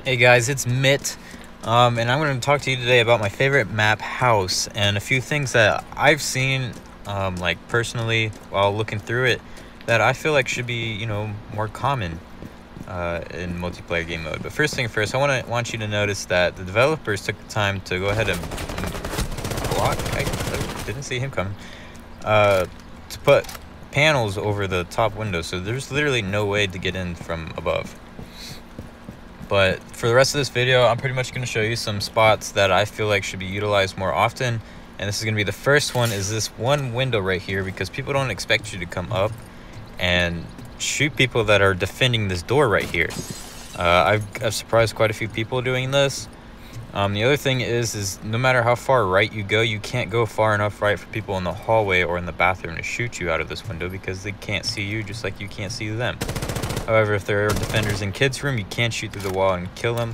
Hey guys, it's Mitt, and I'm going to talk to you today about my favorite map, House, and a few things that I've seen, like personally, while looking through it, that I feel like should be, more common in multiplayer game mode. But first thing first, I want you to notice that the developers took the time to go ahead and block. I didn't see him coming. To put panels over the top window, so there's literally no way to get in from above. But for the rest of this video, I'm pretty much going to show you some spots that I feel like should be utilized more often. And this is going to be the first one, is this one window right here, because people don't expect you to come up and shoot people that are defending this door right here. I've surprised quite a few people doing this. The other thing is no matter how far right you go, you can't go far enough right for people in the hallway or in the bathroom to shoot you out of this window, because they can't see you just like you can't see them. However, if there are defenders in kids' room, you can shoot through the wall and kill them.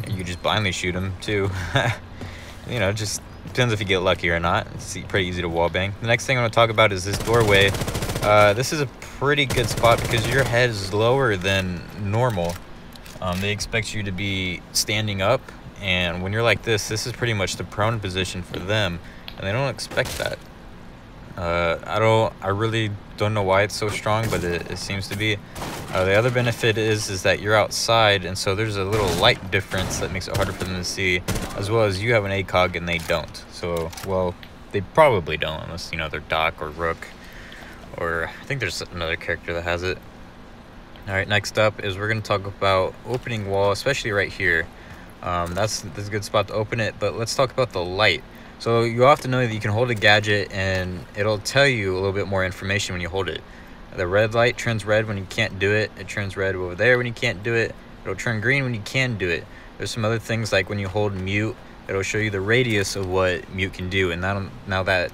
You just blindly shoot them too. Just depends if you get lucky or not. It's pretty easy to wall bang. The next thing I want to talk about is this doorway. This is a pretty good spot because your head is lower than normal. They expect you to be standing up, and when you're like this is pretty much the prone position for them, and they don't expect that. I really don't know why it's so strong, but it seems to be. The other benefit is that you're outside, and so there's a little light difference that makes it harder for them to see, as well as you have an ACOG and they don't. So, well, they probably don't, unless, they're Doc or Rook, or I think there's another character that has it. Alright, next up is we're going to talk about opening wall, especially right here. That's a good spot to open it, but let's talk about the light. So you have to know that you can hold a gadget and it'll tell you a little bit more information when you hold it. The red light turns red when you can't do it. It turns red over there when you can't do it. It'll turn green when you can do it. There's some other things like when you hold mute, it'll show you the radius of what mute can do. And now that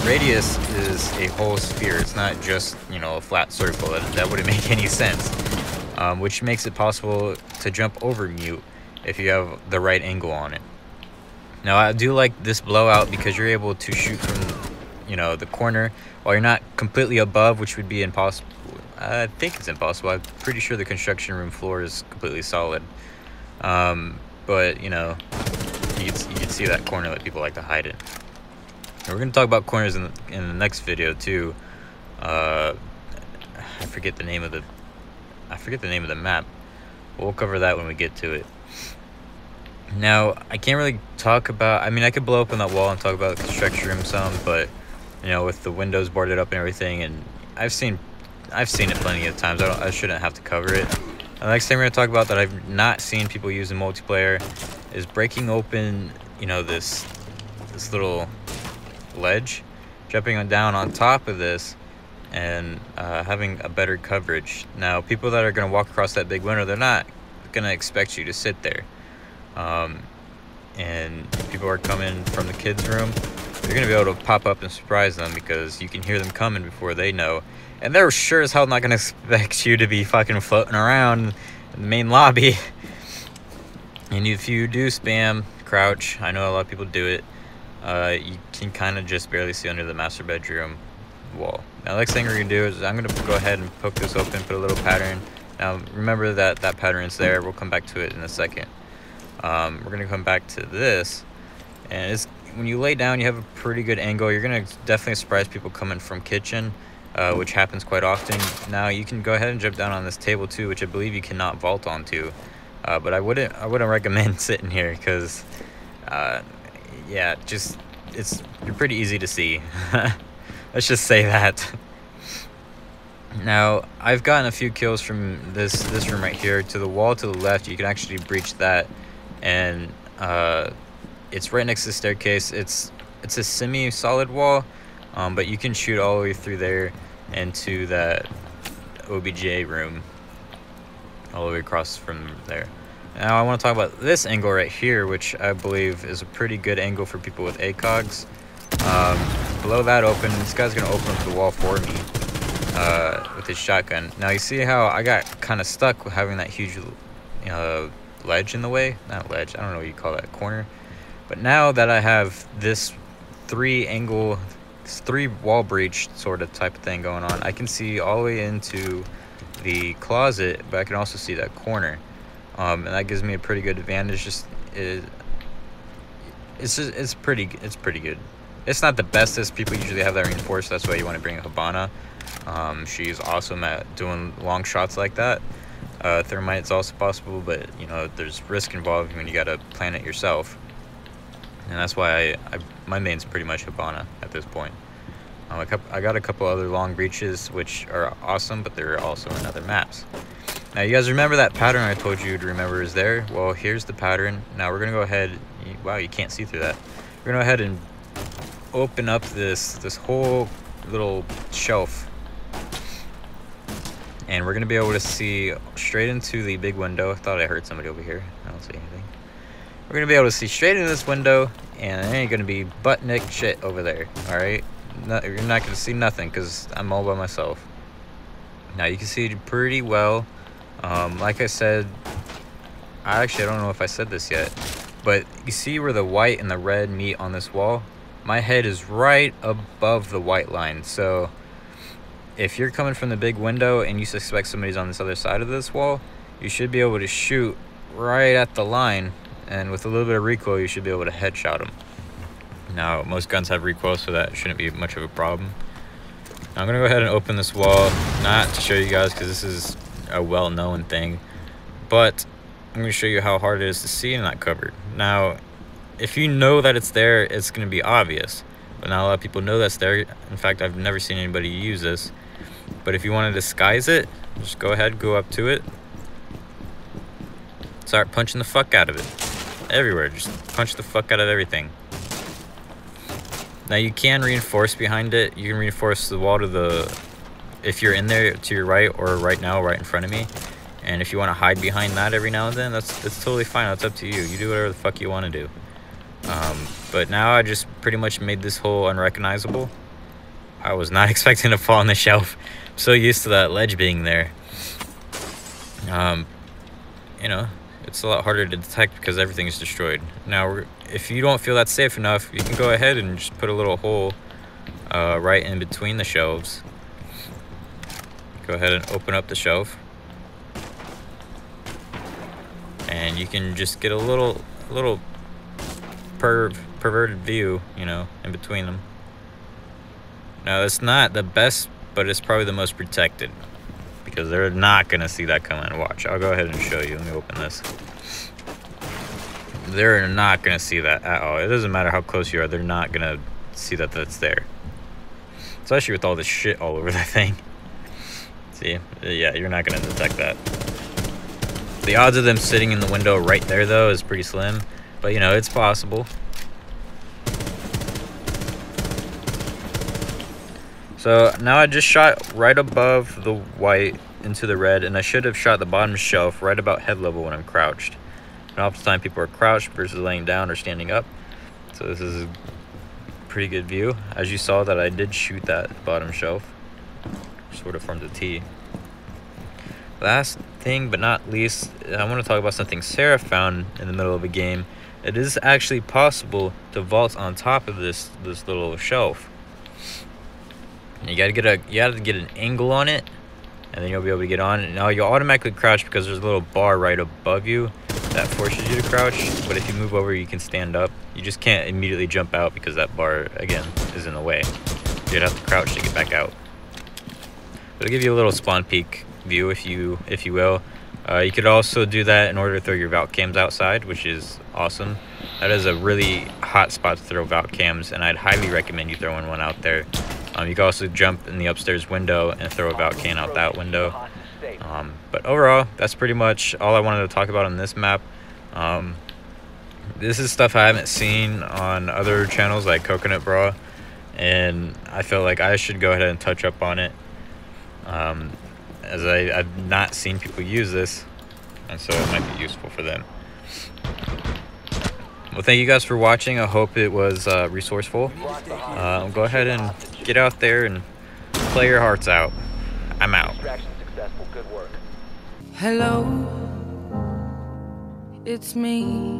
radius is a whole sphere. It's not just, a flat circle. That wouldn't make any sense. Which makes it possible to jump over mute if you have the right angle on it. Now, I do like this blowout because you're able to shoot from, the corner while you're not completely above, which would be impossible. I think it's impossible. I'm pretty sure the construction room floor is completely solid. But, you can see that corner that people like to hide in. And we're going to talk about corners in the next video, too. I forget the name of the map. We'll cover that when we get to it. Now, I can't really talk about, I could blow open that wall and talk about the construction room some, but, with the windows boarded up and everything, and I've seen it plenty of times. I shouldn't have to cover it. The next thing we're going to talk about that I've not seen people use in multiplayer is breaking open, this little ledge, jumping down on top of this, and having a better coverage. Now, people that are going to walk across that big window, they're not going to expect you to sit there. And people are coming from the kids' room, you're going to be able to pop up and surprise them because you can hear them coming before they know. And they're sure as hell not going to expect you to be fucking floating around in the main lobby. And if you do spam crouch, I know a lot of people do it, you can kind of just barely see under the master bedroom wall. Now, the next thing we're going to do is I'm going to go ahead and poke this open, put a little pattern. Now, remember that pattern's there. We'll come back to it in a second. We're going to come back to this, and when you lay down, you have a pretty good angle. You're going to definitely surprise people coming from kitchen, which happens quite often. Now, you can go ahead and jump down on this table too, which I believe you cannot vault onto, but I wouldn't recommend sitting here because you're pretty easy to see. Let's just say that. Now, I've gotten a few kills from this room right here. To the wall to the left, you can actually breach that, and it's right next to the staircase. It's a semi-solid wall, but you can shoot all the way through there into that OBJ room, all the way across from there. Now, I want to talk about this angle right here, which I believe is a pretty good angle for people with ACOGs. Blow that open. This guy's going to open up the wall for me with his shotgun. Now, you see how I got kind of stuck with having that huge ledge in the way? Not ledge, I don't know what you call that, corner. But now that I have this three wall breach sort of type of thing going on, I can see all the way into the closet, but I can also see that corner. and that gives me a pretty good advantage. It's pretty good. It's not the bestest. People usually have that reinforced. That's why you want to bring Habana. She's awesome at doing long shots like that. Thermite's also possible, but you know there's risk involved when you gotta plan it yourself. And that's why my main's pretty much Habana at this point. I got a couple other long breaches which are awesome, but they're also in other maps. Now you guys remember that pattern I told you to remember is there? Well, here's the pattern. Now we're gonna go ahead. Wow, you can't see through that. We're gonna go ahead and open up this whole little shelf, and we're gonna be able to see straight into the big window. I thought I heard somebody over here. I don't see anything. We're gonna be able to see straight into this window, and there ain't gonna be butt-neck shit over there. All right, you're not gonna see nothing because I'm all by myself. Now you can see pretty well. Like I said, I don't know if I said this yet, but you see where the white and the red meet on this wall? My head is right above the white line. So if you're coming from the big window and you suspect somebody's on this other side of this wall, you should be able to shoot right at the line, and with a little bit of recoil you should be able to headshot them. Now most guns have recoil, so that shouldn't be much of a problem. Now, I'm gonna go ahead and open this wall, not to show you guys because this is a well-known thing, but I'm gonna show you how hard it is to see in that cupboard. Now if you know that it's there, it's gonna be obvious, but not a lot of people know that's there. In fact, I've never seen anybody use this. But if you want to disguise it, just go ahead, go up to it, start punching the fuck out of it everywhere. Just punch the fuck out of everything. Now you can reinforce behind it. You can reinforce the wall to the, if you're in there, to your right, or right now right in front of me. And if you want to hide behind that every now and then, that's totally fine. That's up to you. You do whatever the fuck you want to do. But now I just pretty much made this hole unrecognizable. I was not expecting to fall on the shelf. I'm so used to that ledge being there. You know, it's a lot harder to detect because everything is destroyed. Now, if you don't feel that's safe enough, you can go ahead and just put a little hole right in between the shelves. Go ahead and open up the shelf, and you can just get a little perverted view, you know, in between them. Now it's not the best, but it's probably the most protected because they're not gonna see that coming. Watch, I'll go ahead and show you. Let me open this. They're not gonna see that at all. It doesn't matter how close you are, they're not gonna see that that's there. Especially with all this shit all over that thing. See, yeah, you're not gonna detect that. The odds of them sitting in the window right there though is pretty slim, but you know, it's possible. So now I just shot right above the white into the red, and I should have shot the bottom shelf right about head level when I'm crouched. And oftentimes people are crouched versus laying down or standing up. So this is a pretty good view. As you saw that I did shoot that bottom shelf. Sort of formed a T. Last thing but not least, I want to talk about something Sarah found in the middle of a game. It is actually possible to vault on top of this little shelf. You gotta get an angle on it, and then you'll be able to get on it. Now you'll automatically crouch because there's a little bar right above you that forces you to crouch. But if you move over, you can stand up. You just can't immediately jump out because that bar again is in the way. You'd have to crouch to get back out. It'll give you a little spawn peek view, if you will. You could also do that in order to throw your vault cams outside, which is awesome. That is a really hot spot to throw vault cams, and I'd highly recommend you throwing one out there. You can also jump in the upstairs window and throw a vault can out that window. But overall, that's pretty much all I wanted to talk about on this map. This is stuff I haven't seen on other channels like Coconut Bra, and I feel like I should go ahead and touch up on it. As I've not seen people use this, and so it might be useful for them. Well, thank you guys for watching. I hope it was resourceful. Go ahead and get out there and play your hearts out. I'm out. Hello, it's me.